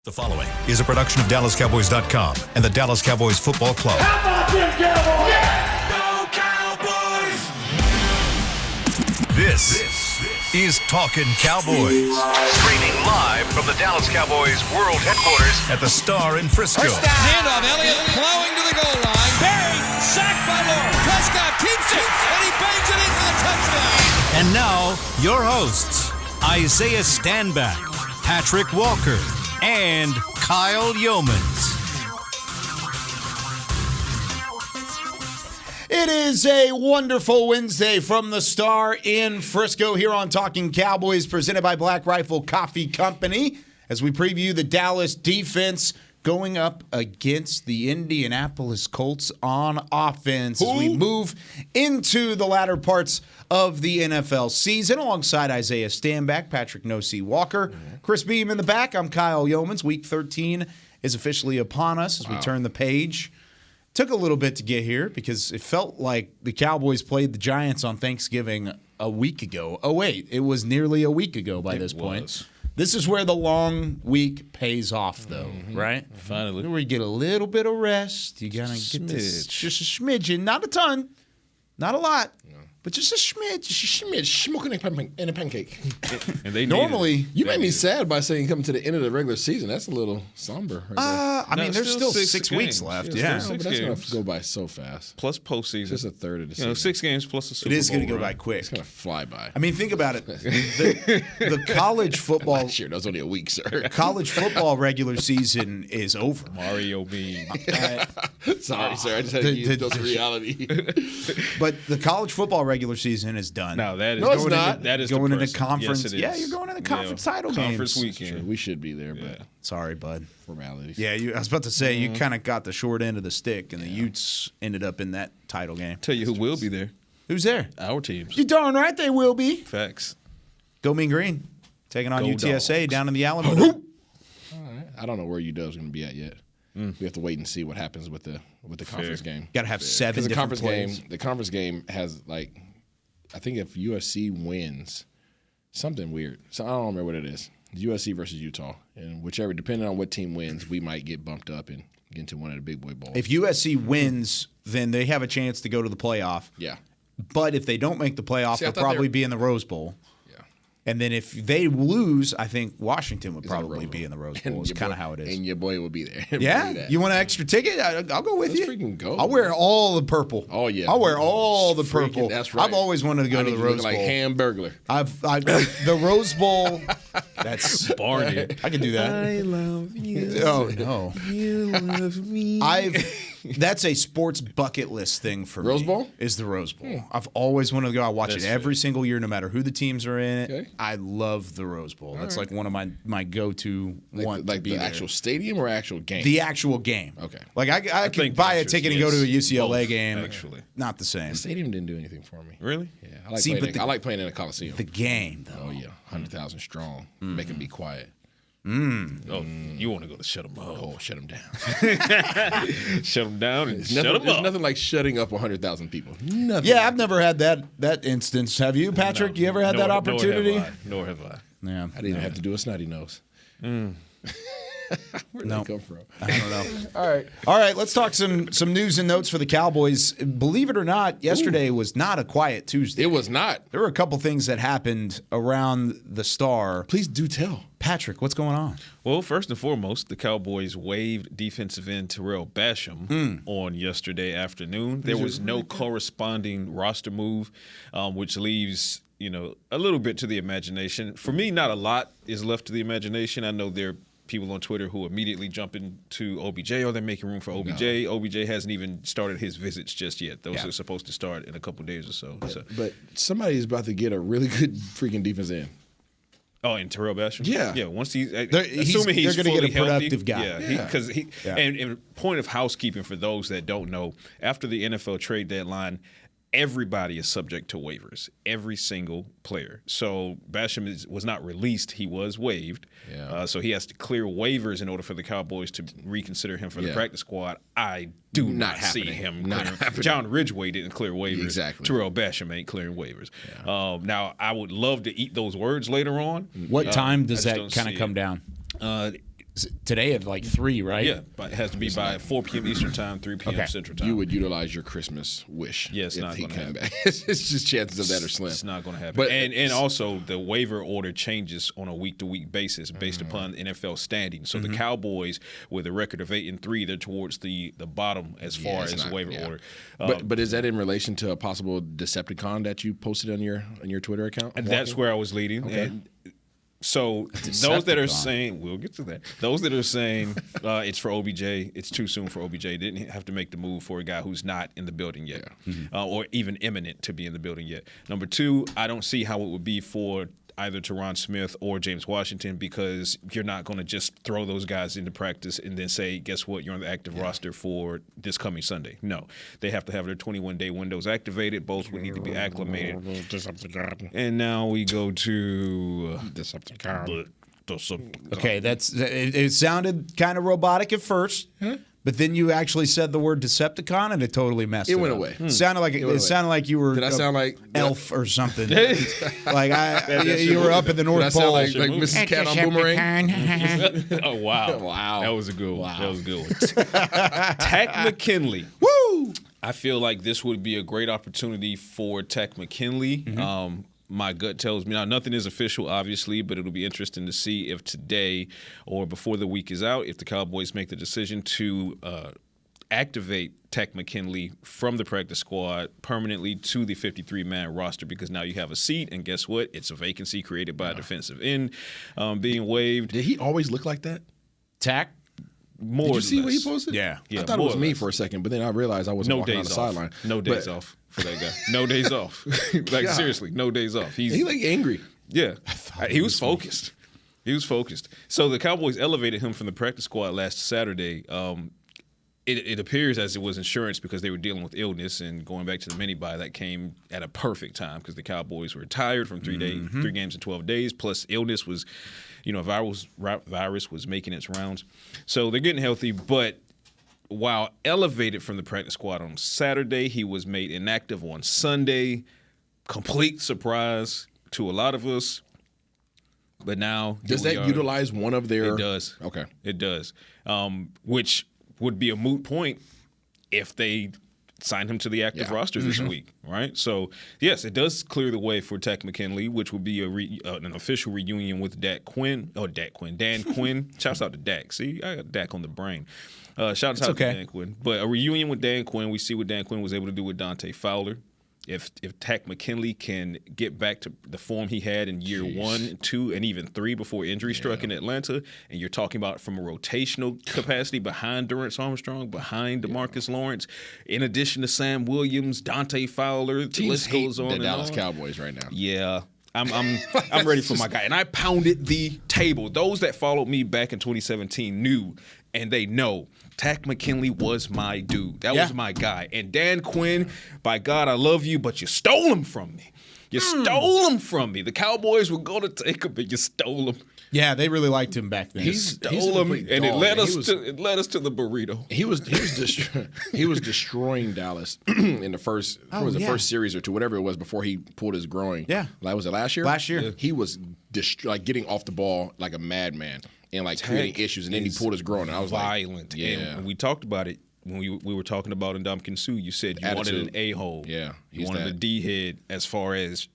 The following is a production of DallasCowboys.com and the Dallas Cowboys Football Club. How about them Cowboys? Yeah! Go Cowboys! This is Talkin Cowboys. Streaming live from the Dallas Cowboys World Headquarters at the Star in Frisco. Handoff, Elliott plowing to the goal line. Barry, sacked by Lord. Prescott keeps it, and he bangs it in for the touchdown. And now, your hosts, Isaiah Stanback, Patrick Walker, and Kyle Yeomans. It is a wonderful Wednesday from the Star in Frisco here on Talking Cowboys, presented by Black Rifle Coffee Company, as we preview the Dallas defense going up against the Indianapolis Colts on offense as we move into the latter parts of the NFL season. Alongside Isaiah Stanback, Patrick No-C Walker, Chris Beam in the back. I'm Kyle Yeomans. Week 13 is officially upon us as we turn the page. Took a little bit to get here because it felt like the Cowboys played the Giants on Thanksgiving a week ago. Oh, wait, it was nearly a week ago by this point. This is where the long week pays off, though, right? Finally. Where you get a little bit of rest. You gotta get this, just a smidgen, not a ton, not a lot, but just a smidge. Smoking in a pancake. And they Normally, You made me sad by saying coming to the end of the regular season. That's a little somber. Right I mean, there's still 6 weeks left. Yeah, but that's going to go by so fast. Plus postseason. Just a third of the season. 6 games plus a Super Bowl. it is going to go by quick. It's going to fly by. I mean, think about it. The college football. Last year, that was only a week, sir. College football regular season is over. Mario Bean. Sorry, sir. I just had to give those reality. But the college football regular season is done. No, that is No, it's not. That is going into depressing. conference. Yes, it is. Yeah, you're going into conference title conference games. weekend. We should be there, but Sorry, bud. formalities. Yeah, I was about to say you kind of got the short end of the stick, and the Utes ended up in that title game. Tell you who will be there. Who's there? Our teams. You darn right they will be. Facts. Go Mean Green, taking on Go UTSA Dogs. down in the Alamo. All right. I don't know where UW's going to be at yet. We have to wait and see what happens with the conference game. Got to have 7 Because different plays. the conference game has I think if USC wins, something weird. So I don't remember what it is. USC versus Utah, and whichever, depending on what team wins, we might get bumped up and get into one of the big boy bowls. If USC wins, then they have a chance to go to the playoff. Yeah. But if they don't make the playoff, See, I they'll thought probably they were- be in the Rose Bowl. Yeah. And then if they lose, I think Washington would It's in the probably Rose be Bowl. in the Rose And Bowl. It's your kind of boy- how it is. And your boy will be there. Yeah? You want an extra ticket? I'll go with Let's you. freaking go. I'll wear all the purple. Oh, yeah. I'll wear all the Freaking- purple. that's right. I've always wanted to go to the Rose Bowl. Like Hamburglar. The Rose Bowl. That's Barney. I can do that. I love you. Oh no. You love me. That's a sports bucket list thing for me. Rose Bowl? Is the Rose Bowl. I've always wanted to go. I watch it every single year, no matter who the teams are in it. Okay. I love the Rose Bowl. That's like one of my go-to want to Like be the there. actual stadium or actual game? The actual game. Okay. Like I could think buy a the answer ticket is and go to a yes. UCLA Both, game. actually. Not the same. The stadium didn't do anything for me. Really? Yeah. I like playing in a Coliseum. The game, though. Oh, yeah. 100,000 strong. Make them be quiet. Oh, you want to go to shut them up. Oh, shut them down. Shut them down and shut Nothing, them there's up. nothing like shutting up 100,000 people. Nothing. Yeah, I've never had that instance. Have you, Patrick? You ever had that opportunity? Nor have I. Yeah. I didn't have to do a snotty nose. Where'd that come from? I don't know. All right. Let's talk some news and notes for the Cowboys. Believe it or not, yesterday was not a quiet Tuesday. It was not. There were a couple things that happened around the Star. Please do tell. Patrick, what's going on? Well, first and foremost, the Cowboys waived defensive end Terrell Basham on yesterday afternoon. There was no corresponding roster move, which leaves a little bit to the imagination. For me, not a lot is left to the imagination. I know there are people on Twitter who immediately jump into OBJ. Oh, they're making room for OBJ. No. OBJ hasn't even started his visits just yet. Those are supposed to start in a couple days or so. But somebody's about to get a really good freaking defense in. Oh, and Terrell Basham? Yeah. Yeah, once assuming he's they're going to fully get a productive healthy, guy. Because and point of housekeeping for those that don't know, after the NFL trade deadline, everybody is subject to waivers, every single player. So Basham was not released. He was waived. Yeah. So he has to clear waivers in order for the Cowboys to reconsider him for the practice squad. I do not see him clearing. John Ridgeway didn't clear waivers. Exactly. Terrell Basham ain't clearing waivers. Yeah. Now, I would love to eat those words later on. What time does that don't kind of see come it. down? today at like 3, right? Yeah, but it has to be by 4 p.m. Eastern Time, 3 p.m. Central Time. You would utilize your Christmas wish. Yeah, it's if not he going to came happen. back. It's just chances of that are slim. It's not going to happen. But and also the waiver order changes on a week-to-week basis based upon NFL standing. So the Cowboys, with a record of 8-3, they're towards the bottom as far as the waiver order. But is that in relation to a possible Decepticon that you posted on your Twitter account? And that's where I was leading. Okay. And so those that are saying, we'll get to that. Those that are saying it's for OBJ, it's too soon for OBJ. Didn't have to make the move for a guy who's not in the building yet, or even imminent to be in the building yet. Number 2, I don't see how it would be for either Teron Smith or James Washington, because you're not going to just throw those guys into practice and then say, guess what, you're on the active roster for this coming Sunday. No, they have to have their 21-day windows activated. Both would need to be acclimated. And now we go to Okay, it sounded kind of robotic at first, but then you actually said the word Decepticon, and it totally messed it went up. away. Sounded like it sounded like you were. Did I sound like Elf or something? Like you were up at the North Did I Pole. sound like Mrs. Cat on Boomerang? Oh, wow. Wow. That was a good one. That was a good one. Takk McKinley. Woo! I feel like this would be a great opportunity for Takk McKinley. My gut tells me, now nothing is official, obviously, but it'll be interesting to see if today or before the week is out, if the Cowboys make the decision to activate Takk McKinley from the practice squad permanently to the 53-man roster, because now you have a seat, and guess what? It's a vacancy created by a defensive end being waived. Did he always look like that? Tack. More Did you or see what less. he posted? Yeah. I thought it more was or me less. for a second, but then I realized I wasn't No walking on days the off. sideline. No days off for that guy. No days off. Like, God. seriously, no days off. He looked angry. Yeah, he was focused. He was focused. So the Cowboys elevated him from the practice squad last Saturday. It appears as it was insurance because they were dealing with illness, and going back to the mini-bye, that came at a perfect time because the Cowboys were tired from 3 games in 12 days, plus illness was, virus was making its rounds. So they're getting healthy, but while elevated from the practice squad on Saturday, he was made inactive on Sunday. Complete surprise to a lot of us. But now, Does that utilize one of their? It does. Okay. It does. Which would be a moot point if they sign him to the active roster this week, right? So, yes, it does clear the way for Takk McKinley, which would be an official reunion with Dan Quinn. Shouts out to Dak. See, I got Dak on the brain. Shouts out to Dan Quinn. But a reunion with Dan Quinn. We see what Dan Quinn was able to do with Dante Fowler. If Takk McKinley can get back to the form he had in year 1, 2, and even 3 before injury struck in Atlanta, and you're talking about from a rotational capacity behind Durance Armstrong, behind DeMarcus Lawrence, in addition to Sam Williams, Dante Fowler, the list goes on the and Dallas on. Cowboys right now. Yeah. I'm ready for my guy. And I pounded the table. Those that followed me back in 2017 knew, and they know, Takk McKinley was my dude. That was my guy. And Dan Quinn, by God, I love you, but you stole him from me. You stole him from me. The Cowboys were going to take him, but you stole him. Yeah, they really liked him back then. Stole him, and it led us to the burrito. He was destroying Dallas in the first first series or two, whatever it was, before he pulled his groin. Yeah. Like, was it last year? Last year. Yeah. He was getting off the ball like a madman and creating issues, and then he pulled his groin. And I was violent. Yeah. And we talked about it when we were talking about Ndamukong Suh. You said you wanted an a-hole. Yeah. You wanted a D-head. As far as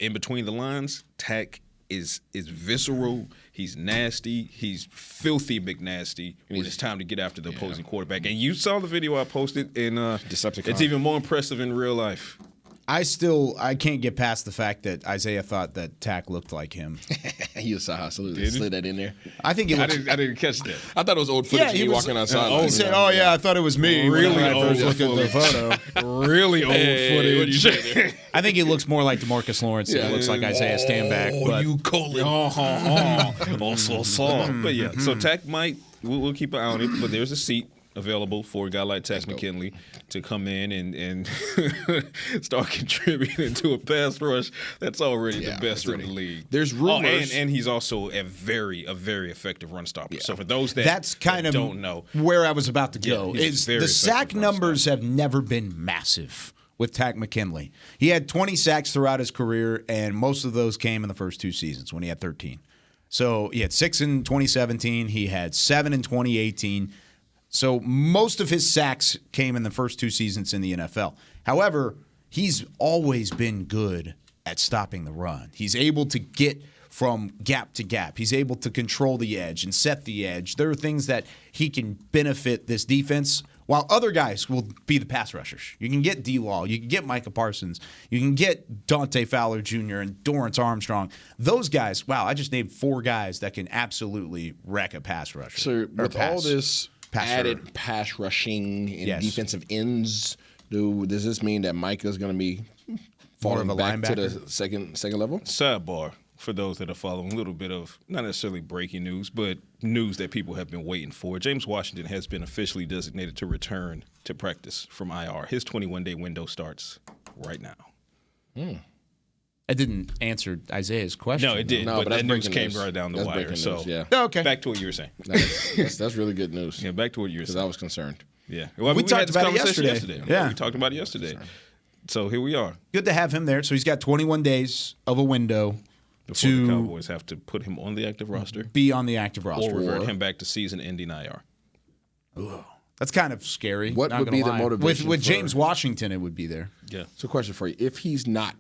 in between the lines, Takk is visceral. He's nasty. He's filthy McNasty when it's time to get after the opposing quarterback. And you saw the video I posted, and it's even more impressive in real life. I can't get past the fact that Isaiah thought that Takk looked like him. He slid that in there. I think I didn't catch that. I thought it was old footage of me walking outside. He said, "Oh yeah, I thought it was me." Really when I old first looked at the photo. Really old footage. I think he looks more like DeMarcus Lawrence than he looks like Isaiah Stanback. But you Colin. But yeah, so Takk we'll keep an eye on it, but there's a seat available for a guy like Takk McKinley to come in and start contributing to a pass rush that's already the best in the league. There's rumors. And he's also a very effective run stopper. Yeah. So for those that don't know, where I was about to go is the sack numbers stopper. have never been massive with Takk McKinley. He had 20 sacks throughout his career, and most of those came in the first 2 seasons when he had 13. So he had 6 in 2017. He had 7 in 2018. So most of his sacks came in the first 2 seasons in the NFL. However, he's always been good at stopping the run. He's able to get from gap to gap. He's able to control the edge and set the edge. There are things that he can benefit this defense, while other guys will be the pass rushers. You can get D-Law. You can get Micah Parsons. You can get Dante Fowler Jr. and Dorrance Armstrong. Those guys, wow, I just named 4 guys that can absolutely wreck a pass rusher. So with all this added pass rushing and defensive ends, does this mean that Micah's going to be falling back to the second level? Sidebar, for those that are following, a little bit of not necessarily breaking news, but news that people have been waiting for. James Washington has been officially designated to return to practice from IR. His 21-day window starts right now. I didn't answer Isaiah's question. No, it didn't. No, but that news came right down the wire. So, okay. Back to what you were saying. That's really good news. Yeah, back to what you were saying. Because I was concerned. Yeah. Well, we talked had this about it conversation yesterday. Yeah, we talked about it yesterday. So here we are. Good to have him there. So he's got 21 days of a window before the Cowboys have to put him on the active roster. Be on the active roster. Or revert him back to season-ending IR. Ooh, that's kind of scary. What would be the motivation? With James Washington, it would be there. Yeah. So question for you. If he's not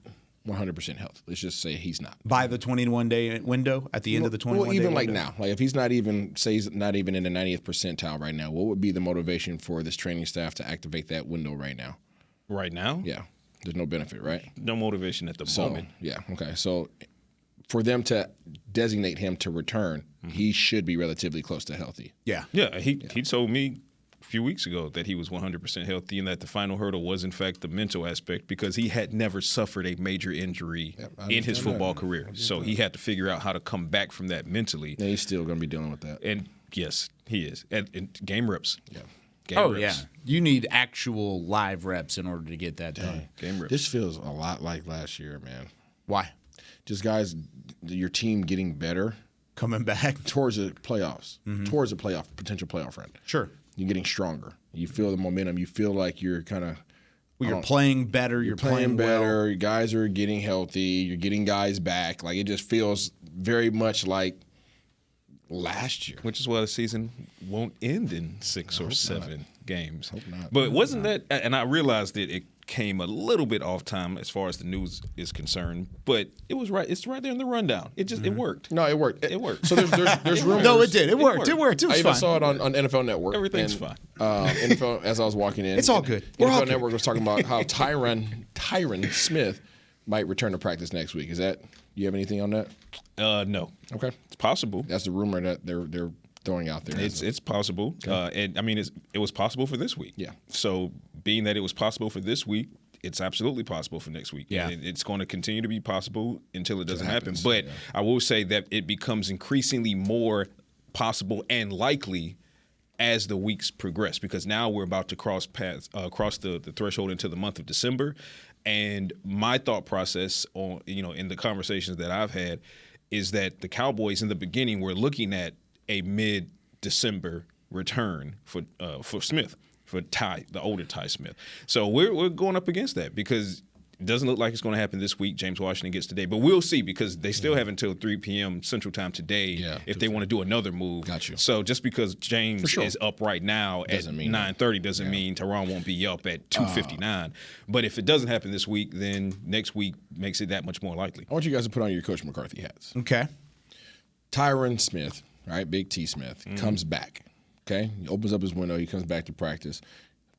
100% healthy, let's just say he's not. By the 21-day window, at the end of the 21-day window? Well, even like now. Like if he's not even, say he's not even in the 90th percentile right now, what would be the motivation for this training staff to activate that window right now? Right now? Yeah. There's no benefit, right? No motivation at the moment. Yeah, okay. So for them to designate him to return, he should be relatively close to healthy. Yeah. Yeah, he told me a few weeks ago that he was 100% healthy and that the final hurdle was, in fact, the mental aspect because he had never suffered a major injury in his football career. So he had to figure out how to come back from that mentally. And he's still going to be dealing with that. And, yes, he is. And game reps. Yeah. Game reps. Yeah. You need actual live reps in order to get that done. Game reps. This feels a lot like last year, man. Why? Just guys, your team getting better. Coming back. Towards the playoffs. Towards a potential playoff run. Sure. You're getting stronger. You feel the momentum. You feel like you're kind of you're playing better. You're playing better. well. Your guys are getting healthy. You're getting guys back. Like it just feels very much like last year. Which is why the season won't end in 6 or 7 games. Hope not. But wasn't that, and I realized that it came a little bit off time as far as the news is concerned, but it was right. It's right there in the rundown. It just it worked. No, it worked. It worked. So there's rumors. No, it did. It worked. It worked. It was I even fine. saw it on NFL Network. Everything's fine. NFL, as I was walking in. It's all good. We're NFL all good. Network was talking about how Tyron Smith might return to practice next week. Is that, you have anything on that? No. Okay. It's possible. That's the rumor that they're throwing out there. It's possible. And I mean, it was possible for this week. Yeah. So being that it was possible for this week, it's absolutely possible for next week. Yeah. And it's going to continue to be possible until it doesn't happen. But I will say that it becomes increasingly more possible and likely as the weeks progress, because now we're about to cross the threshold into the month of December. And my thought process on, in the conversations that I've had is that the Cowboys in the beginning were looking at a mid-December return for Smith, for Ty, the older Ty Smith. So we're going up against that because it doesn't look like it's going to happen this week. James Washington gets today, but we'll see because they still have until 3 p.m. Central Time today if they want to do another move. Got you. So just because James is up right now at 9:30 doesn't mean Teron won't be up at 2:59. But if it doesn't happen this week, then next week makes it that much more likely. I want you guys to put on your Coach McCarthy hats. Okay. Tyron Smith, right, Big T Smith, comes back. Okay, he opens up his window. He comes back to practice.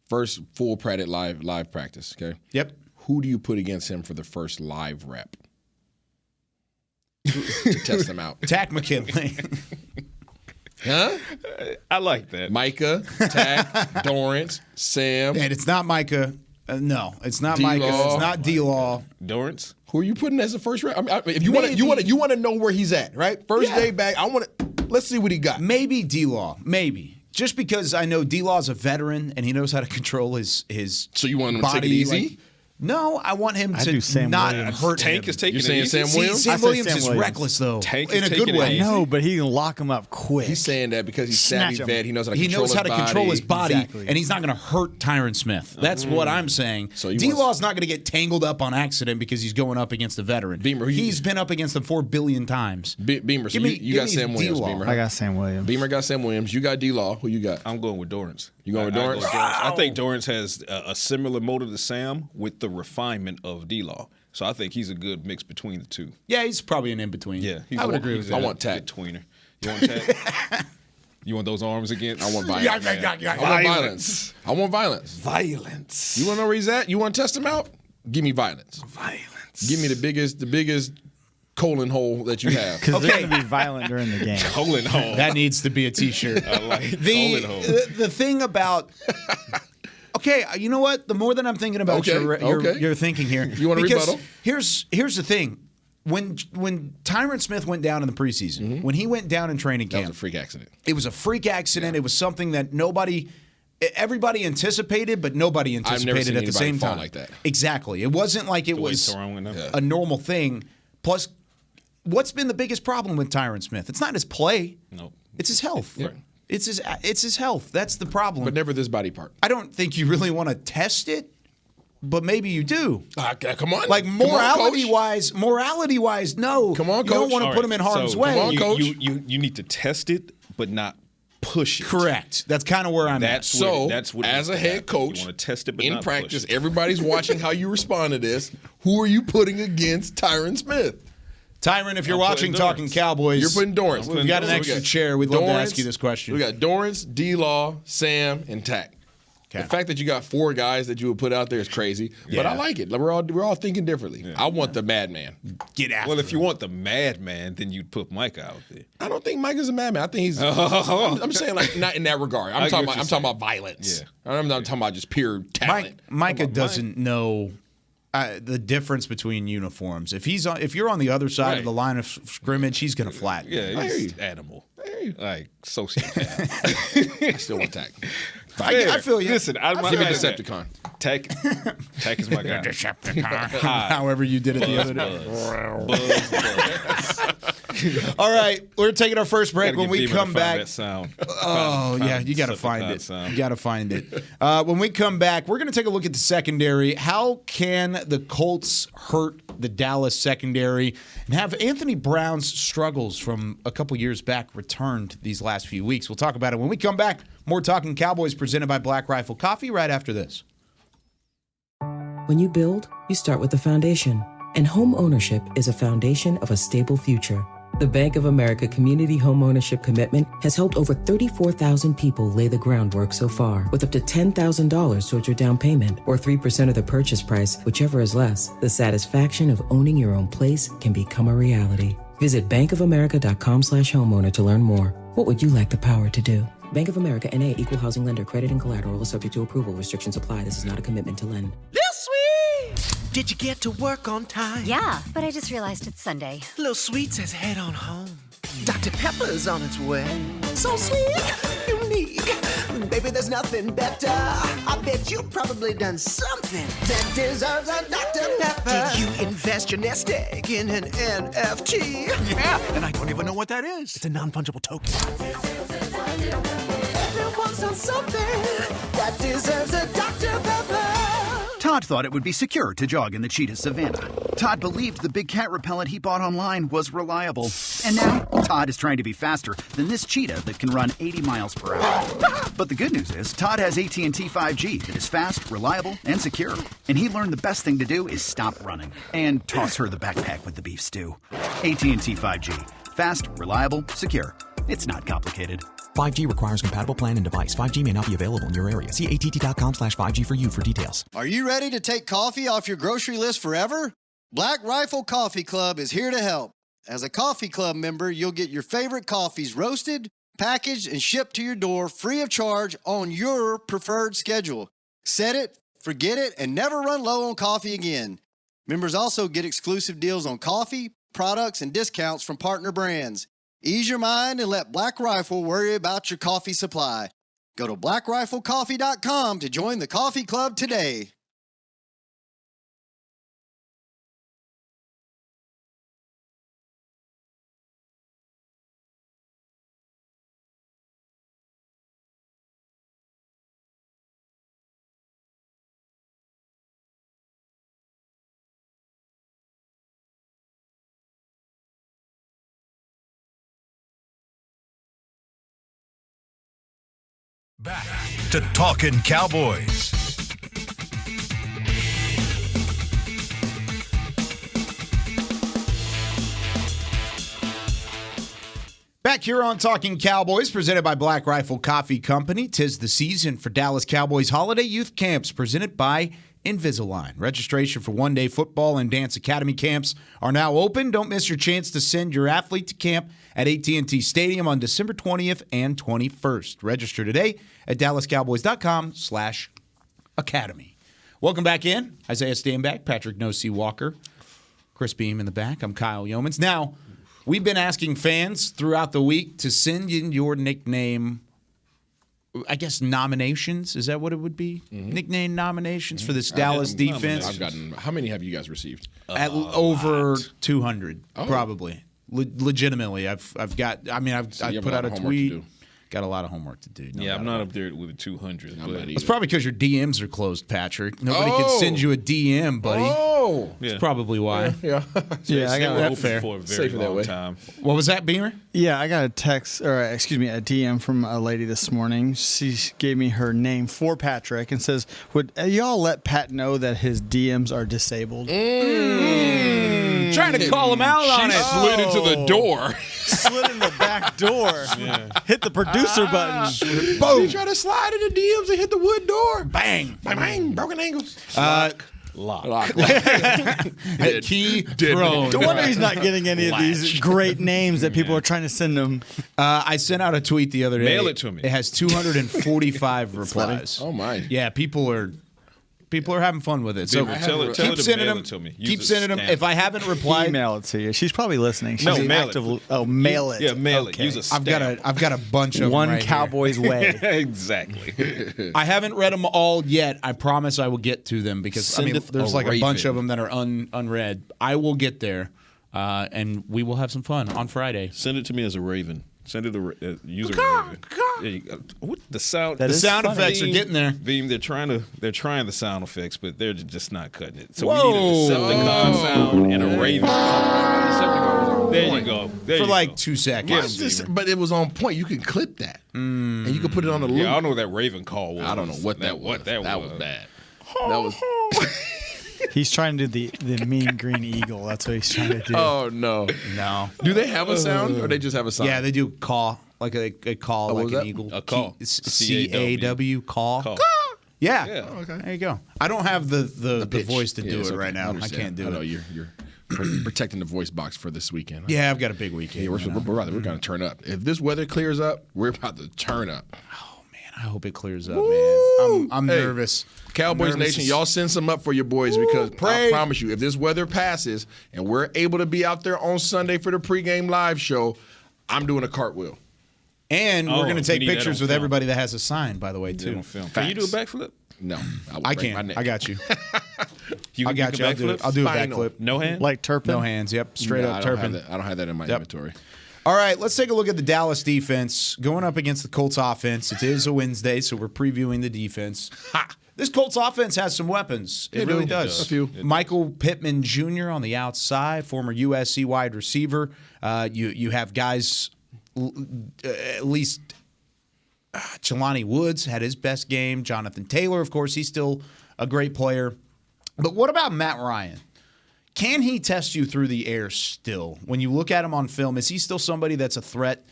First full live practice. Okay. Yep. Who do you put against him for the first live rep to test him out? Tack McKinley. Huh? I like that. Micah, Tack, Dorrance, Sam. And it's not Micah. No, it's not D-Law. Micah. It's not D-Law. Dorrance? Who are you putting as the first rep? I mean, if you want to know where he's at, right? First day back. Let's see what he got. Maybe D-Law. Maybe. Just because I know D-Law's a veteran and he knows how to control his So you want him to body, take it easy? No, I want him I do to Sam not Williams. hurt Tank him. is taking You're saying it easy. Sam Williams? Sam I say Williams Sam is Williams. reckless, though, Tank in is a good taking it way. easy. No, but he can lock him up quick. He's saying that because he's Snatch savvy him. vet. He knows how to He control knows how to control his body, Exactly. and he's not going to hurt Tyron Smith. That's what I'm saying. So he D-Law's not going to get tangled up on accident because he's going up against a veteran. Beamer, he's been up against him 4 billion times. Beamer, so Give me- you give got me Sam Williams, D-Law. Beamer. I got Sam Williams. Beamer got Sam Williams. You got D-Law. Who you got? I'm going with Dorrance. You going with I Dorrance? go I think Dorrance has a similar motor to Sam with the refinement of D-Law. So I think he's a good mix between the two. Yeah, he's probably an in-between. Yeah, I would agree with he's that. I want Tack. good tweener. You want Tack? You want those arms again? I want violence. I want violence. I want violence. Violence. You want to know where he's at? You want to test him out? Give me violence. Violence. Give me the biggest colon hole that you have. Because they're going to be violent during the game. Colon hole. That needs to be a T-shirt. I like colon hole. The thing about... Okay, you know what? The more that I'm thinking about your thinking here, You want a because rebuttal? Here's the thing: when Tyron Smith went down in the preseason, when he went down in training That was camp, a freak accident. it was a freak accident. It was something that everybody anticipated, but nobody never anticipated seen at the same anybody fall time. like that. Exactly. It wasn't like it The way was Teron went up. a normal thing. Plus, what's been the biggest problem with Tyron Smith? It's not his play. No. It's his health. Yeah. It's his health. That's the problem. But never this body part. I don't think you really want to test it, but maybe you do. Come on. Like Come on, coach. morality wise, no. Come on, You don't coach. want to All put right, him in harm's so way. come on, coach. You need to test it, but not push it. Correct. That's kind of where I'm at. So, as a head coach, you want to test it, but in not practice, push it. everybody's watching how you respond to this. Who are you putting against Tyron Smith? Tyron, if you're I'm watching putting Talking Dorrance. Cowboys, You're putting Dorrance. we've got an extra chair. We'd love to ask you this question. We got Dorrance, D-Law, Sam, and Tack. Okay. The fact that you got 4 guys that you would put out there is crazy, but Yeah. I like it. Like, we're all thinking differently. I want the madman. Get after Well, if you him. want the madman, then you'd put Mike out there. I don't think Mike is a madman. I think he's. I'm saying like not in that regard. I I'm get talking what about. I'm you're talking about violence. Yeah. I'm not talking about just pure talent. Micah doesn't know the difference between uniforms. If you're on the other side of Right. the line of scrimmage, he's going to flatten. you. Yeah, I hear he's you. animal. Like sociopath. I still want Tack. I feel you. Listen, I'm Give me Decepticon. Tack is my guy. However you did it the other day. All right, we're taking our first break. When we come back, that sound. oh yeah, you got to find it. You got to find it. When we come back, we're going to take a look at the secondary. How can the Colts hurt the Dallas secondary and have Anthony Brown's struggles from a couple years back returned these last few weeks? We'll talk about it when we come back. More Talking Cowboys presented by Black Rifle Coffee right after this. When you build, you start with the foundation. And home ownership is a foundation of a stable future. The Bank of America Community Home Ownership Commitment has helped over 34,000 people lay the groundwork so far, with up to $10,000 towards your down payment or 3% of the purchase price, whichever is less. The satisfaction of owning your own place can become a reality. Visit bankofamerica.com/homeowner to learn more. What would you like the power to do? Bank of America N.A. Equal Housing Lender. Credit and collateral is subject to approval. Restrictions apply. This is not a commitment to lend. Lil Sweet! Did you get to work on time? Yeah, but I just realized it's Sunday. Lil Sweet says head on home. Dr. Pepper's on its way. So sweet, unique. Baby, there's nothing better. I bet you've probably done something that deserves a Dr. Pepper. Did you invest your nest egg in an NFT? Yeah, and I don't even know what that is. It's a non-fungible token. Everyone's done something that deserves a Dr. Pepper. Todd thought it would be secure to jog in the cheetah savanna. Todd believed the big cat repellent he bought online was reliable. And now, Todd is trying to be faster than this cheetah that can run 80 miles per hour. But the good news is, Todd has AT&T 5G that is fast, reliable, and secure. And he learned the best thing to do is stop running and toss her the backpack with the beef stew. AT&T 5G. Fast, reliable, secure. It's not complicated. 5G requires compatible plan and device. 5G may not be available in your area. See att.com/5G for you for details. Are you ready to take coffee off your grocery list forever? Black Rifle Coffee Club is here to help. As a coffee club member, you'll get your favorite coffees roasted, packaged, and shipped to your door free of charge on your preferred schedule. Set it, forget it, and never run low on coffee again. Members also get exclusive deals on coffee, products, and discounts from partner brands. Ease your mind and let Black Rifle worry about your coffee supply. Go to blackriflecoffee.com to join the coffee club today. Back to Talkin Cowboys. Back here on Talking Cowboys, presented by Black Rifle Coffee Company. 'Tis the season for Dallas Cowboys holiday youth camps, presented by Invisalign. Registration for one-day football and dance academy camps are now open. Don't miss your chance to send your athlete to camp at AT&T Stadium on December 20th and 21st. Register today at dallascowboys.com/academy. Welcome back in. Isaiah Stanback, Patrick No-C Walker, Chris Beam in the back. I'm Kyle Yeomans. Now, we've been asking fans throughout the week to send in your nickname, I guess, nominations. Is that what it would be? Mm-hmm. Nickname nominations for this Dallas defense? I've gotten. How many have you guys received? Over 200, probably. Legitimately, I've got. I mean, I've put out a tweet. Got a lot of homework to do. I'm not up there with the 200. It's probably because your DMs are closed, Patrick. Nobody can send you a DM, buddy. Oh, that's probably why. Yeah, I got that fair. For a very long time. What was that, Beamer? Yeah, I got a text, or excuse me, a DM from a lady this morning. She gave me her name for Patrick and says, "Would y'all let Pat know that his DMs are disabled?" Trying to call him out on it. She slid into the door. Slid in the back door. Hit the producer button. Boom. She tried to slide in the DMs and hit the wood door. Bang. Bang, bang. Broken angles. Lock. Key thrown. No wonder he's not getting any of these great names that people are trying to send him. I sent out a tweet the other day. Mail it to me. It has 245 replies. Oh, my. Yeah, people are having fun with it. So tell her keep to sending mail them. it to me. Keep sending them. If I haven't replied, Email it to you. She's probably listening. She's mail it. Oh, mail it. Yeah, mail okay. it. Use a stamp. I've got a bunch of them One right Cowboys here. way. Exactly. I haven't read them all yet. I promise I will get to them because Sendeth there's a like a bunch raven. of them that are unread. I will get there, and we will have some fun on Friday. Send it to me as a raven. Send it to use a raven. There you go. What the sound? That The is sound funny. effects are getting there. Beam, they're trying the sound effects, but they're just not cutting it. So Whoa. we need a Decepticon sound and a raven. There you go. For like 2 seconds. But it was on point. You can clip that, and you can put it on the loop. Yeah, I don't know what that raven call was. I don't know what that was. That was bad. That was. He's trying to do the mean green eagle. That's what he's trying to do. Oh no. Do they have a sound, or they just have a sound? Yeah, they do caw, like a caw, like an eagle. A caw. CAW, caw. Caw. Yeah. Oh, okay. There you go. I don't have the pitch. voice to Yeah, do it's it okay. right now. I can't do I know it. you're protecting the voice box for this weekend. Yeah, I've got a big weekend. Yeah, we're going to turn up. If this weather clears up, we're about to turn up. Oh man, I hope it clears up, man. I'm nervous. Cowboys Nation, y'all send some up for your boys because I promise you, if this weather passes and we're able to be out there on Sunday for the pregame live show, I'm doing a cartwell. And we're going to take we need that pictures on with film. everybody that has a sign, by the way, too. On film. Can you do a backflip? No, I can. I got you. I got you. Backflip? I'll do a Final. backflip. No hand? Like Turpin? No hands. Yep. Straight up Turpin. I don't have that in my inventory. All right, let's take a look at the Dallas defense going up against the Colts offense. It is a Wednesday, so we're previewing the defense. This Colts offense has some weapons. It really does. A few. Michael Pittman Jr. on the outside, former USC wide receiver. You have guys, at least Jelani Woods had his best game. Jonathan Taylor, of course, he's still a great player. But what about Matt Ryan? Can he test you through the air still? When you look at him on film, is he still somebody that's a threat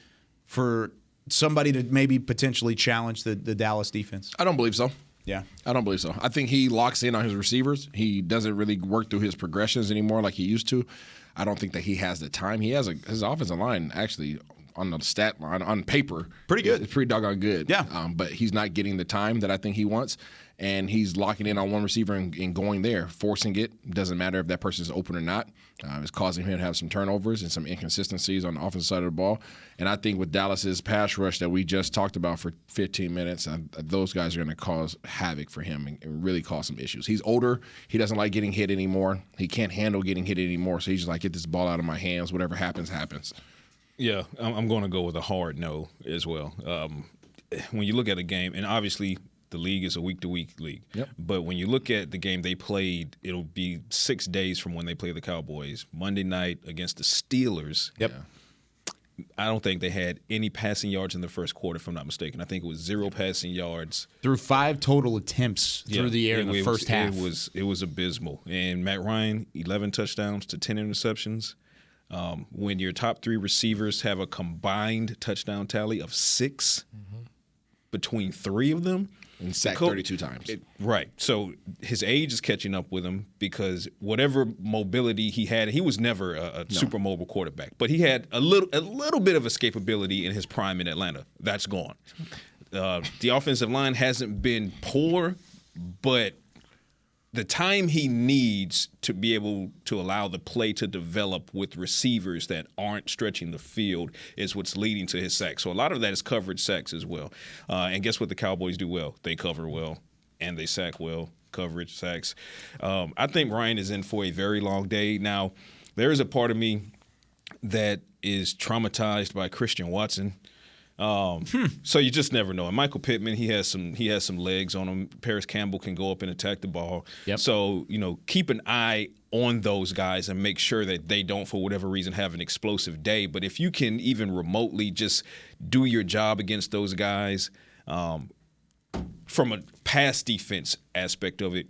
for somebody to maybe potentially challenge the Dallas defense? I don't believe so. Yeah. I don't believe so. I think he locks in on his receivers. He doesn't really work through his progressions anymore like he used to. I don't think that he has the time. He has his offensive line actually on the stat line, on paper. Pretty good. It's pretty doggone good. Yeah. But he's not getting the time that I think he wants. And he's locking in on one receiver and going there, forcing it. Doesn't matter if that person is open or not. It's causing him to have some turnovers and some inconsistencies on the offensive side of the ball. And I think with Dallas's pass rush that we just talked about for 15 minutes, those guys are going to cause havoc for him and really cause some issues. He's older. He doesn't like getting hit anymore. He can't handle getting hit anymore. So he's just like, get this ball out of my hands. Whatever happens, happens. Yeah, I'm going to go with a hard no as well. When you look at a game, and obviously – the league is a week-to-week league. Yep. But when you look at the game they played, it'll be 6 days from when they play the Cowboys. Monday night against the Steelers. Yep. I don't think they had any passing yards in the first quarter, if I'm not mistaken. I think it was 0 passing yards. Through 5 total attempts through the air in the first half. It was abysmal. And Matt Ryan, 11 touchdowns to 10 interceptions. When your top 3 receivers have a combined touchdown tally of 6 between 3 of them. And sacked 32 times. Right. So his age is catching up with him because whatever mobility he had, he was never a super mobile quarterback, but he had a little bit of escapability in his prime in Atlanta. That's gone. The offensive line hasn't been poor, but the time he needs to be able to allow the play to develop with receivers that aren't stretching the field is what's leading to his sacks. So a lot of that is coverage sacks as well. And guess what the Cowboys do well? They cover well and they sack well. Coverage sacks. I think Ryan is in for a very long day. Now, there is a part of me that is traumatized by Christian Watson. So you just never know. And Michael Pittman, he has some legs on him. Paris Campbell can go up and attack the ball. Yep. So, keep an eye on those guys and make sure that they don't, for whatever reason, have an explosive day. But if you can even remotely just do your job against those guys, from a pass defense aspect of it,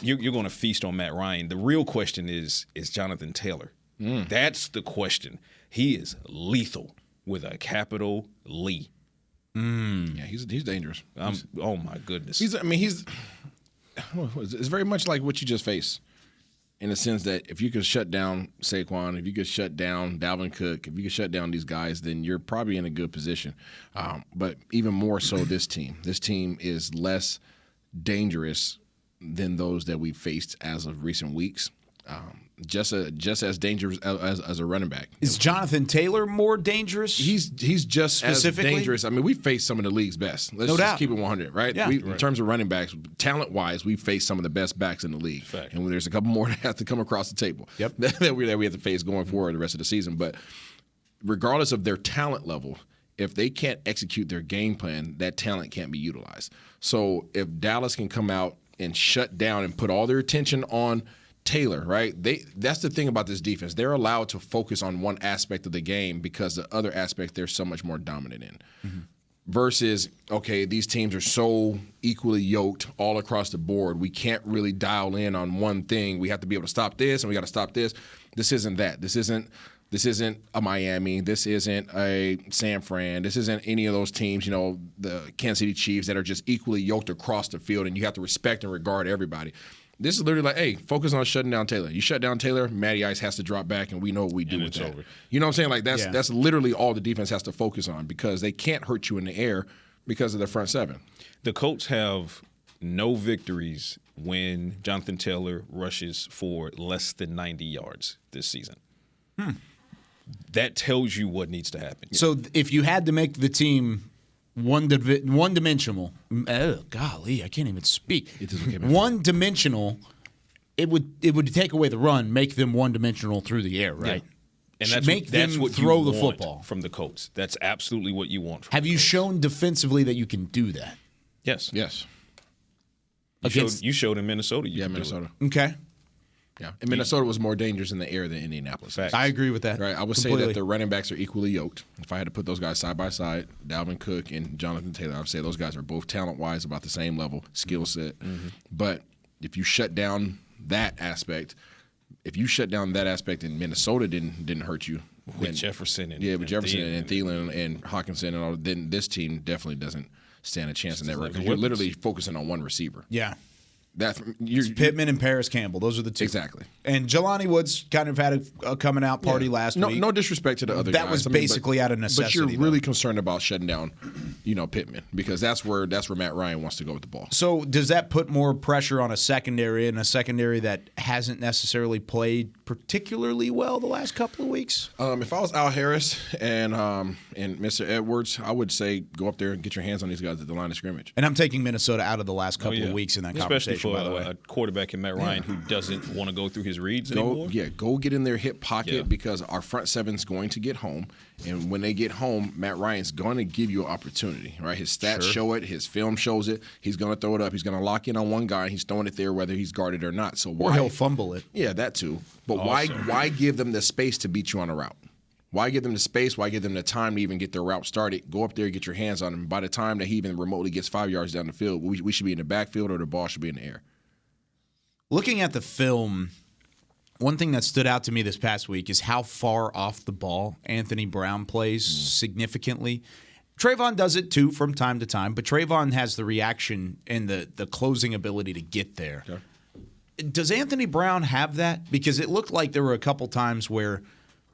you're going to feast on Matt Ryan. The real question is Jonathan Taylor. That's the question. He is lethal. With a capital Lee. Yeah, he's dangerous. Oh my goodness. It's very much like what you just faced, in the sense that if you could shut down Saquon, if you could shut down Dalvin Cook, if you could shut down these guys, then you're probably in a good position. But even more so, this team is less dangerous than those that we faced as of recent weeks. Just as dangerous as a running back. Is Jonathan Taylor more dangerous? He's just as dangerous. I mean, we faced some of the league's best. Let's just keep it 100, right? Yeah. In terms of running backs, talent-wise, we faced some of the best backs in the league. Fact. And there's a couple more that have to come across the table that we have to face going forward the rest of the season. But regardless of their talent level, if they can't execute their game plan, that talent can't be utilized. So if Dallas can come out and shut down and put all their attention on Taylor, right? That's the thing about this defense. They're allowed to focus on one aspect of the game because the other aspect they're so much more dominant in. Versus, okay, these teams are so equally yoked all across the board. We can't really dial in on one thing. We have to be able to stop this and we got to stop this. This isn't that. This isn't a Miami. This isn't a San Fran. This isn't any of those teams, the Kansas City Chiefs that are just equally yoked across the field and you have to respect and regard everybody. This is literally like, hey, focus on shutting down Taylor. You shut down Taylor, Matty Ice has to drop back, and we know what we do with that. Over. You know what I'm saying? Like that's literally all the defense has to focus on because they can't hurt you in the air because of their front seven. The Colts have no victories when Jonathan Taylor rushes for less than 90 yards this season. That tells you what needs to happen. So if you had to make the team one-dimensional. Oh, golly, I can't even speak. It is okay, one-dimensional. It would take away the run, make them one-dimensional through the air, right? Yeah. And that's what throw you the want football from the Colts. That's absolutely what you want. Have you shown defensively that you can do that? Yes. Against you showed in Minnesota. Minnesota. Okay. Yeah, and Minnesota was more dangerous in the air than Indianapolis. Facts. I agree with that. Right, I would completely. say that the running backs are equally yoked. If I had to put those guys side by side, Dalvin Cook and Jonathan Taylor, I would say those guys are both talent-wise about the same level, skill set. But if you shut down that aspect, and Minnesota didn't hurt you with Jefferson and Thielen and Hawkinson and all, then this team definitely doesn't stand a chance in that because you're literally focusing on one receiver. Yeah. It's Pittman and Paris Campbell. Those are the two. Exactly. And Jelani Woods kind of had a coming out party last week. No disrespect to the other guys. That was basically out of necessity. But you're really concerned about shutting down, Pittman because that's where Matt Ryan wants to go with the ball. So does that put more pressure on a secondary that hasn't necessarily played particularly well the last couple of weeks? If I was Al Harris and Mr. Edwards, I would say go up there and get your hands on these guys at the line of scrimmage. And I'm taking Minnesota out of the last couple of weeks in that conversation. For a quarterback in Matt Ryan who doesn't want to go through his reads anymore. Yeah, go get in their hip pocket because our front seven's going to get home. And when they get home, Matt Ryan's going to give you an opportunity, right? His stats show it. His film shows it. He's going to throw it up. He's going to lock in on one guy. And he's throwing it there whether he's guarded or not. So or he'll fumble it. Yeah, that too. But why give them the space to beat you on a route? Why give them the space? Why give them the time to even get their route started? Go up there, get your hands on him. By the time that he even remotely gets 5 yards down the field, we should be in the backfield or the ball should be in the air. Looking at the film, one thing that stood out to me this past week is how far off the ball Anthony Brown plays significantly. Trayvon does it too from time to time, but Trayvon has the reaction and the closing ability to get there. Okay. Does Anthony Brown have that? Because it looked like there were a couple times where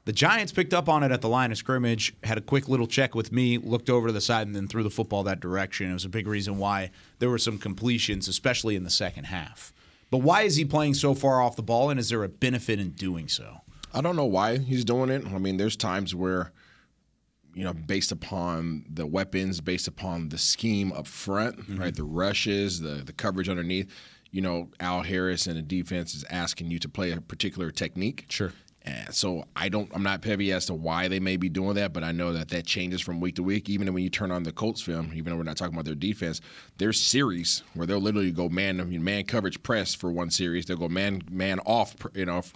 the Giants picked up on it at the line of scrimmage, had a quick little check with me, looked over to the side, and then threw the football that direction. It was a big reason why there were some completions, especially in the second half. But why is he playing so far off the ball, and is there a benefit in doing so? I don't know why he's doing it. I mean, there's times where, based upon the weapons, based upon the scheme up front, right, the rushes, the coverage underneath, Al Harris and the defense is asking you to play a particular technique. Sure. And so I'm not heavy as to why they may be doing that, but I know that changes from week to week. Even when you turn on the Colts film, even though we're not talking about their defense, there's series where they'll literally go man coverage press for one series. They'll go man off,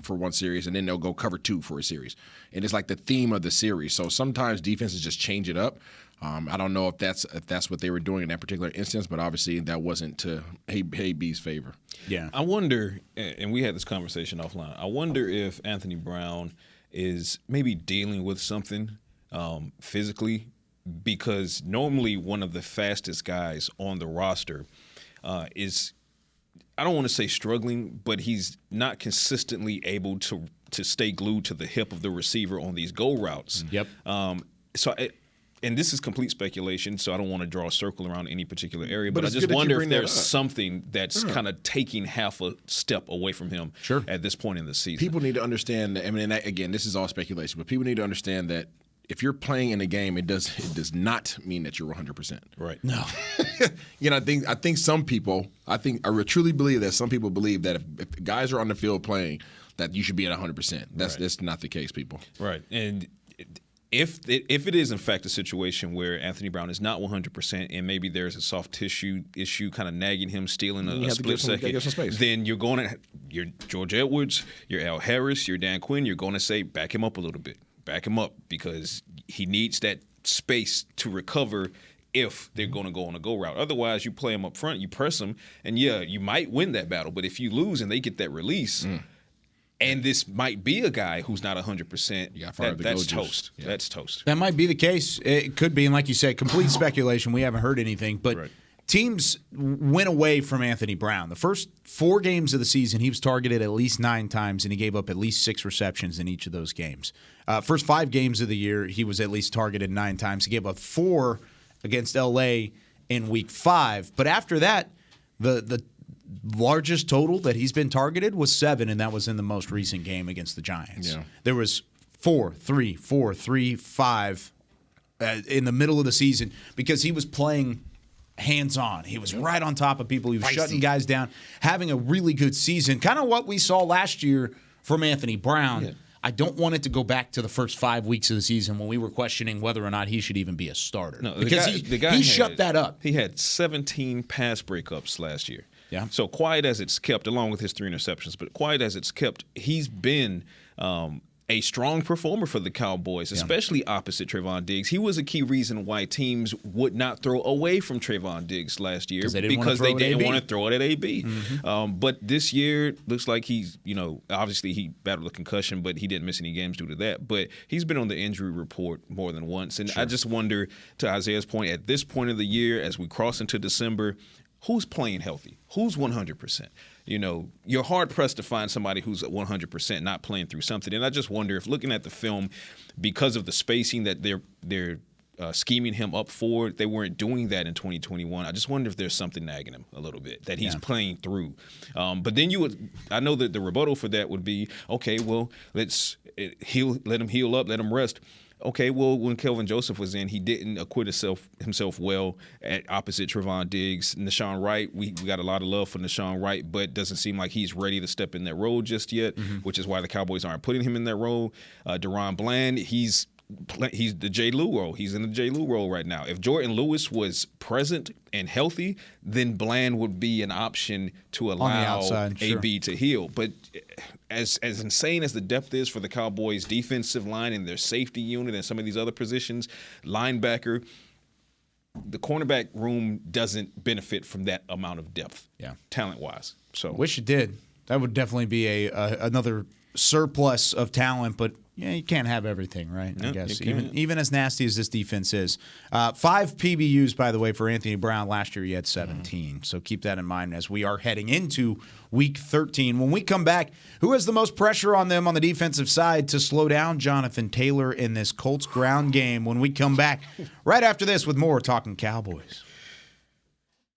for one series, and then they'll go cover 2 for a series. And it's like the theme of the series. So sometimes defenses just change it up. I don't know if that's what they were doing in that particular instance, but obviously that wasn't to B's favor. Yeah. I wonder, and we had this conversation offline, I wonder if Anthony Brown is maybe dealing with something physically, because normally one of the fastest guys on the roster is, I don't want to say struggling, but he's not consistently able to stay glued to the hip of the receiver on these go routes. Yep. And this is complete speculation, so I don't want to draw a circle around any particular area, but I just wonder if there's something that's kind of taking half a step away from him at this point in the season. People need to understand, again, this is all speculation, but people need to understand that if you're playing in a game, it does not mean that you're 100%. Right. No. I think some people, I truly believe that some people believe that if guys are on the field playing, that you should be at 100%. That's not the case, people. Right. And if it is in fact a situation where Anthony Brown is not 100% and maybe there's a soft tissue issue kind of nagging him, stealing a split second, then you're George Edwards, you're Al Harris, you're Dan Quinn, you're going to say back him up a little bit. Back him up, because he needs that space to recover if they're going to go on a go route. Otherwise, you play him up front, you press him, and you might win that battle. But if you lose and they get that release, and this might be a guy who's not 100%, that's toast. Yeah. That's toast. That might be the case. It could be, and like you said, complete speculation. We haven't heard anything, but teams went away from Anthony Brown. The first 4 games of the season, he was targeted at least 9 times, and he gave up at least 6 receptions in each of those games. First 5 games of the year, he was at least targeted 9 times. He gave up 4 against L.A. in Week 5. But after that, the largest total that he's been targeted was 7, and that was in the most recent game against the Giants. Yeah. There was 4, 3, 4, 3, 5 in the middle of the season because he was playing hands-on. He was right on top of people. He was shutting guys down, having a really good season. Kind of what we saw last year from Anthony Brown. Yeah. I don't want it to go back to the first 5 weeks of the season when we were questioning whether or not he should even be a starter. No, because he shut that up. He had 17 pass breakups last year. Yeah. So quiet as it's kept, along with his 3 interceptions, but quiet as it's kept, he's been a strong performer for the Cowboys, especially opposite Trayvon Diggs. He was a key reason why teams would not throw away from Trayvon Diggs last year because they didn't want to throw it at AB. Mm-hmm. But this year, looks like he's, obviously he battled a concussion, but he didn't miss any games due to that. But he's been on the injury report more than once. And I just wonder, to Isaiah's point, at this point of the year, as we cross into December, who's playing healthy? Who's 100%? You're hard-pressed to find somebody who's 100% not playing through something. And I just wonder if, looking at the film, because of the spacing that they're scheming him up for, they weren't doing that in 2021. I just wonder if there's something nagging him a little bit that he's playing through. But then I know that the rebuttal for that would be, okay, well, let him heal up, let him rest. Okay, well, when Kelvin Joseph was in, he didn't acquit himself well at opposite Trayvon Diggs. Nashawn Wright, we got a lot of love for Nashawn Wright, but doesn't seem like he's ready to step in that role just yet, which is why the Cowboys aren't putting him in that role. Deron Bland, he's the J. Lou role. He's in the J. Lou role right now. If Jordan Lewis was present and healthy, then Bland would be an option to allow AB to heal. But as insane as the depth is for the Cowboys defensive line and their safety unit and some of these other positions, linebacker, the cornerback room doesn't benefit from that amount of depth, talent-wise. So wish it did. That would definitely be another surplus of talent, but you can't have everything, right? I guess even as nasty as this defense is. 5 PBUs, by the way, for Anthony Brown. Last year he had 17. So keep that in mind as we are heading into Week 13. When we come back, who has the most pressure on them on the defensive side to slow down Jonathan Taylor in this Colts ground game? When we come back right after this with more Talkin' Cowboys.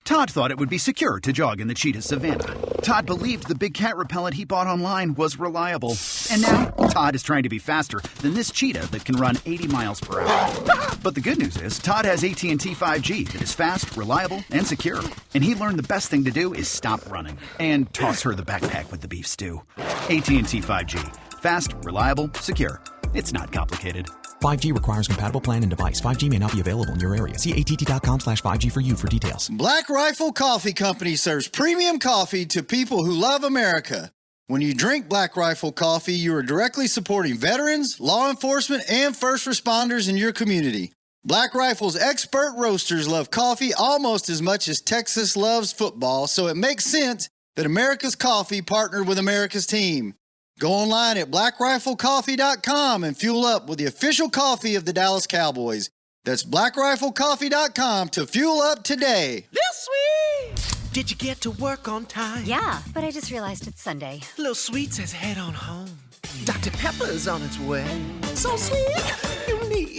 Todd thought it would be secure to jog in the cheetah savanna. Todd believed the big cat repellent he bought online was reliable. And now, Todd is trying to be faster than this cheetah that can run 80 miles per hour. But the good news is, Todd has AT&T 5G that is fast, reliable, and secure. And he learned the best thing to do is stop running and toss her the backpack with the beef stew. AT&T 5G. Fast, reliable, secure. It's not complicated. 5G requires compatible plan and device. 5G may not be available in your area. See att.com/5G for you for details. Black Rifle Coffee Company serves premium coffee to people who love America. When you drink Black Rifle coffee, you are directly supporting veterans, law enforcement, and first responders in your community. Black Rifle's expert roasters love coffee almost as much as Texas loves football, so it makes sense that America's Coffee partnered with America's team. Go online at blackriflecoffee.com and fuel up with the official coffee of the Dallas Cowboys. That's blackriflecoffee.com to fuel up today. Lil Sweet! Did you get to work on time? Yeah, but I just realized it's Sunday. Lil Sweet says head on home. Dr. Pepper's on its way. So sweet, unique.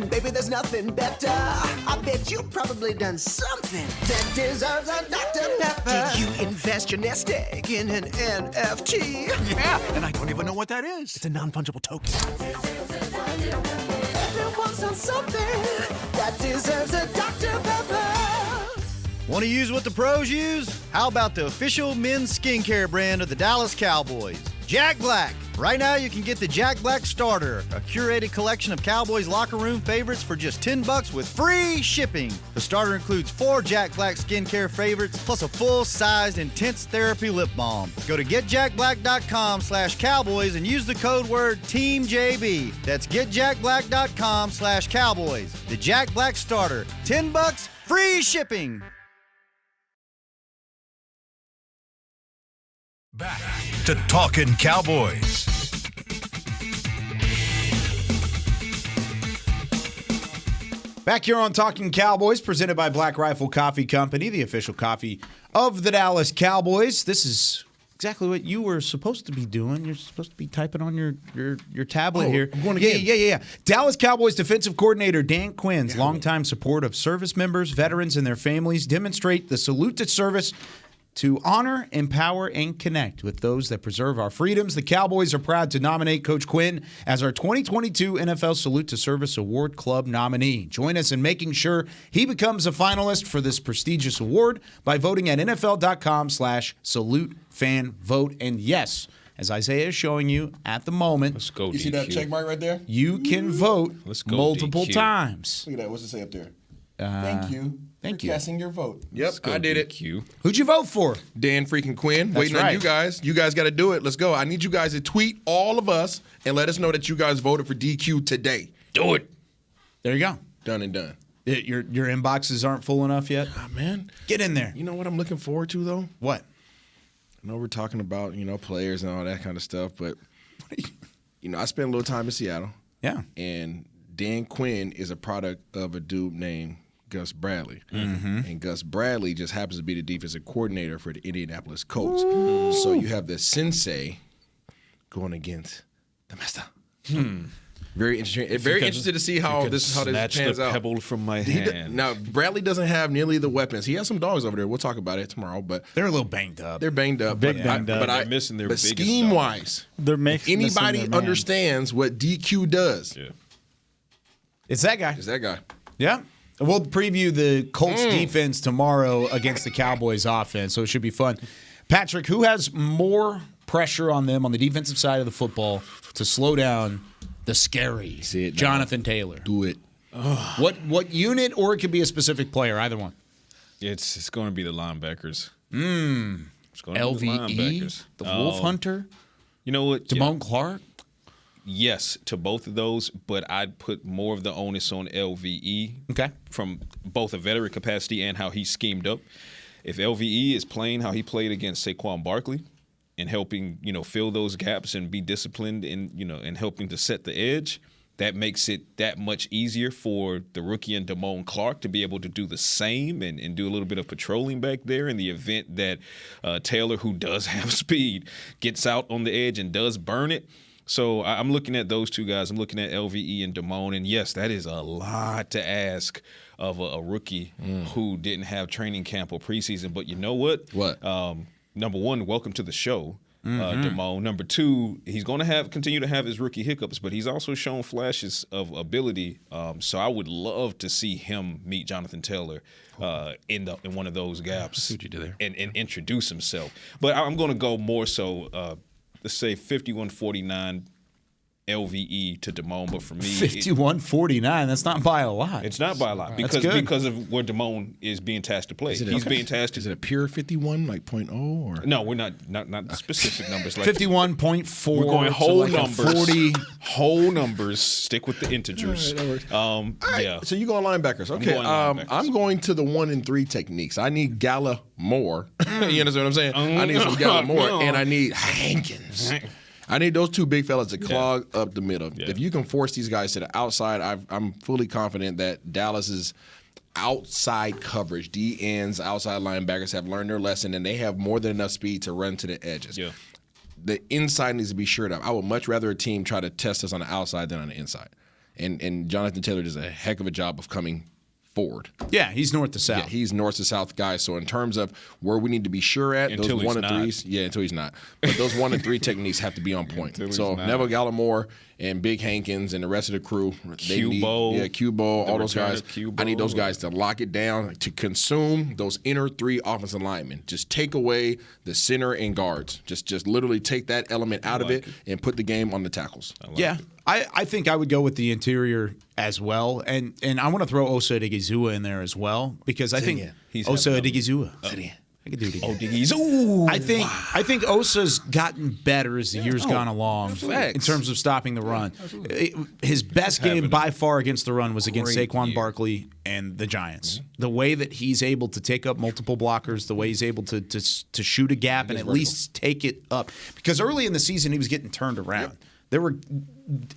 Baby, there's nothing better. I bet you've probably done something that deserves a Dr. Pepper. Did you invest your nest egg in an NFT? Yeah, and I don't even know what that is. It's a non-fungible token. Everyone's done something that deserves a Dr. Pepper. Want to use what the pros use? How about the official men's skincare brand of the Dallas Cowboys, Jack Black? Right now, you can get the Jack Black Starter, a curated collection of Cowboys locker room favorites for just $10 with free shipping. The starter includes 4 Jack Black skincare favorites, plus a full-sized intense therapy lip balm. Go to getjackblack.com/cowboys and use the code word TEAMJB. That's getjackblack.com/cowboys. The Jack Black Starter, $10, free shipping. Back to Talkin' Cowboys. Back here on Talkin' Cowboys, presented by Black Rifle Coffee Company, the official coffee of the Dallas Cowboys. This is exactly what you were supposed to be doing. You're supposed to be typing on your tablet here. I'm going again. Yeah. Dallas Cowboys defensive coordinator Dan Quinn's longtime support of service members, veterans, and their families demonstrate the salute to service to honor, empower, and connect with those that preserve our freedoms. The Cowboys are proud to nominate Coach Quinn as our 2022 NFL Salute to Service Award Club nominee. Join us in making sure he becomes a finalist for this prestigious award by voting at NFL.com/salute-fan-vote. And yes, as Isaiah is showing you at the moment, let's go. You see that check mark right there? You can vote multiple times. Look at that. What's it say up there? Thank you. Thank for you. casting your vote. Yep, I did it. Who'd you vote for? Dan freaking Quinn. That's Waiting on right. you guys. You guys got to do it. Let's go. I need you guys to tweet all of us and let us know that you guys voted for DQ today. Do it. There you go. Done and done. Your inboxes aren't full enough yet? Oh, man. Get in there. You know what I'm looking forward to, though? What? I know we're talking about, players and all that kind of stuff, but, I spent a little time in Seattle. Yeah. And Dan Quinn is a product of a dude named Gus Bradley. Mm-hmm. And Gus Bradley just happens to be the defensive coordinator for the Indianapolis Colts. Ooh. So you have the sensei going against the master. Very interesting. Very interested to see how this pans out. Snatch the pebble from my hand. Now, Bradley doesn't have nearly the weapons. He has some dogs over there. We'll talk about it tomorrow. But they're a little banged up. They're banged up. Banged up. They're missing their biggest scheme-wise, if anybody understands what DQ does, it's that guy. It's that guy. Yeah. We'll preview the Colts defense tomorrow against the Cowboys offense, so it should be fun. Patrick, who has more pressure on them on the defensive side of the football to slow down the scary Jonathan Taylor? Do it. What unit, or it could be a specific player, either one? It's going to be the linebackers. LVE, be the linebackers. the Wolf Hunter. You know what? Damone Clark? Yes, to both of those, but I'd put more of the onus on LVE. Okay. From both a veteran capacity and how he schemed up. If LVE is playing how he played against Saquon Barkley and helping, fill those gaps and be disciplined and helping to set the edge, that makes it that much easier for the rookie and Damone Clark to be able to do the same and do a little bit of patrolling back there in the event that Taylor, who does have speed, gets out on the edge and does burn it. So I'm looking at those two guys. I'm looking at LVE and Damone. And, yes, that is a lot to ask of a rookie who didn't have training camp or preseason. But you know what? What? Number one, welcome to the show. Damone. Number two, he's going to continue to have his rookie hiccups, but he's also shown flashes of ability. So I would love to see him meet Jonathan Taylor in one of those gaps. See what you did there. And introduce himself. But I'm going to go more so, let's say 51-49 LVE to Damone, but for me 51-49. That's not by a lot. It's not by a lot because of where Damone is being tasked to play. He's being tasked. Is it a pure 51, like 0.0 or? No, we're not the specific numbers. Like 51.4. We're going whole like numbers. 40. Whole numbers. Stick with the integers. All right, Yeah. So you going linebackers? Okay. I'm going to the 1 and 3 techniques. I need Gala more. You understand what I'm saying? I need some Gala more, and I need Hankins. I need those two big fellas to clog up the middle. Yeah. If you can force these guys to the outside, I'm fully confident that Dallas's outside coverage, D ends, outside linebackers have learned their lesson, and they have more than enough speed to run to the edges. Yeah. The inside needs to be shored up. I would much rather a team try to test us on the outside than on the inside. And Jonathan Taylor does a heck of a job of coming forward. Yeah, he's north to south. Yeah, he's north to south guy. So in terms of where we need to be sure at, until those 1 and 3s, until he's not. But those 1 and 3 techniques have to be on point. So Neville Gallimore and Big Hankins and the rest of the crew, Cubo, all those guys. I need those guys to lock it down, to consume those inner 3 offensive linemen. Just take away the center and guards. Just literally take that element out of it and put the game on the tackles. I think I would go with the interior as well, and I want to throw Osa Odigizua in there as well because I think Osa Odigizua. I could do it again. Odigizua. I think Osa's gotten better as the years gone along in terms of stopping the run. His best game by far against the run was against Saquon Barkley and the Giants. Mm-hmm. The way that he's able to take up multiple blockers, the way he's able to shoot a gap and at least take it up. Because early in the season he was getting turned around. Yep. There were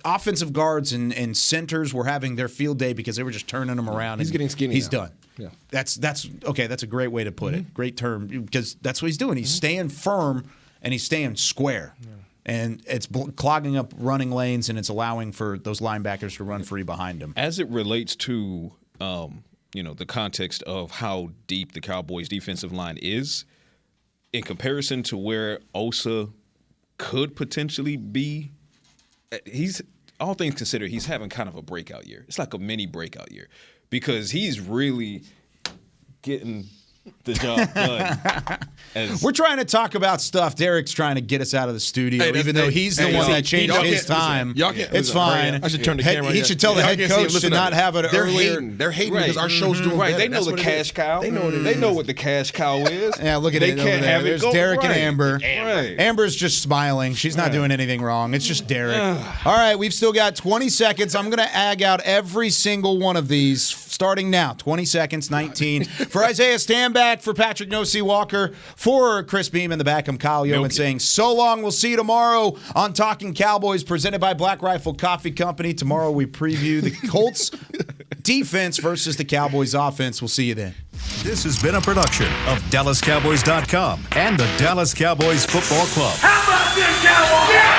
offensive guards and centers were having their field day because they were just turning him around. He's getting skinny. He's now. done. Yeah. That's okay. That's a great way to put it. Great term because that's what he's doing. He's staying firm and he's staying square. Yeah. And it's clogging up running lanes and it's allowing for those linebackers to run free behind him. As it relates to the context of how deep the Cowboys' defensive line is, in comparison to where Osa could potentially be. He's, all things considered, he's having kind of a breakout year. It's like a mini breakout year because he's really getting the job done. We're trying to talk about stuff. Derek's trying to get us out of the studio, even though he's the one that changed his time. It's fine. I should turn the camera. He should tell the head coach to not have it earlier. They're hating because our show's doing better. They know the cash cow. They know what the cash cow is. Yeah, look at it. They can't have it. There's Derek and Amber. Amber's just smiling. She's not doing anything wrong. It's just Derek. All right, we've still got 20 seconds. I'm going to ag out every single one of these starting now. 20 seconds, 19. For Isaiah Standback, for Patrick No-C Walker, for Chris Beam in the back, I'm Kyle Yeoman saying so long. We'll see you tomorrow on Talkin Cowboys, presented by Black Rifle Coffee Company. Tomorrow we preview the Colts defense versus the Cowboys offense. We'll see you then. This has been a production of DallasCowboys.com and the Dallas Cowboys Football Club. How about this, Cowboys? Yeah!